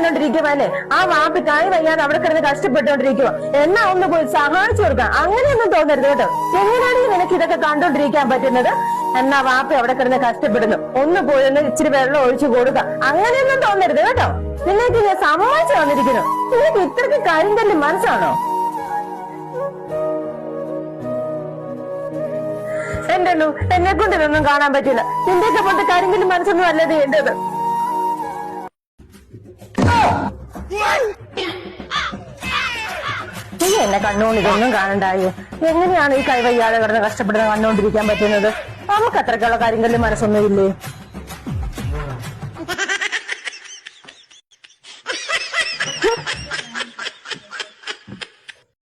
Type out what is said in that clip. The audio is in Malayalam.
കണ്ടോണ്ടിരിക്കുവല്ലേ? ആ വാപ്പി കൈ വയ്യാതെ അവിടെ കിടന്ന് കഷ്ടപ്പെട്ടുകൊണ്ടിരിക്കുക. എന്നാ ഒന്ന് പോയി സഹായിച്ചു കൊടുക്കാം. അങ്ങനെയൊന്നും തോന്നരുത് കേട്ടോ. എങ്ങനെയാണെങ്കിൽ നിനക്ക് ഇതൊക്കെ കണ്ടോണ്ടിരിക്കാൻ പറ്റുന്നത്? എന്നാ വാപ്പി അവിടെ കിടന്ന് കഷ്ടപ്പെടുന്നു, ഒന്ന് പോയി ഒന്ന് ഇച്ചിരി വെള്ളം ഒഴിച്ചു കൊടുക്കാം. അങ്ങനെയൊന്നും തോന്നരുത് കേട്ടോ. നിനക്ക് ഞാൻ സമ്മതിച്ചു വന്നിരിക്കുന്നു. നിനക്ക് ഇത്രയ്ക്ക് കരിങ്കല്ല് മനസ്സാണോ? എന്റെ എന്നെ കൊണ്ട് ഇതൊന്നും കാണാൻ പറ്റില്ല. നിന്റെയൊക്കെ പോലത്തെ കരിങ്കല്ല് മനസ്സൊന്നും അല്ലത് എന്റേത്. നീ എന്നെ കണ്ണുകൊണ്ട് ഇതൊന്നും കാണണ്ടായോ? എങ്ങനെയാണ് ഈ കൈവയ്യാതെ കിടന്ന് കഷ്ടപ്പെടുന്ന കണ്ടുകൊണ്ടിരിക്കാൻ പറ്റുന്നത്? നമുക്ക് അത്രയ്ക്കുള്ള കരിങ്കല്ല് മനസ്സൊന്നും ഇല്ലേ?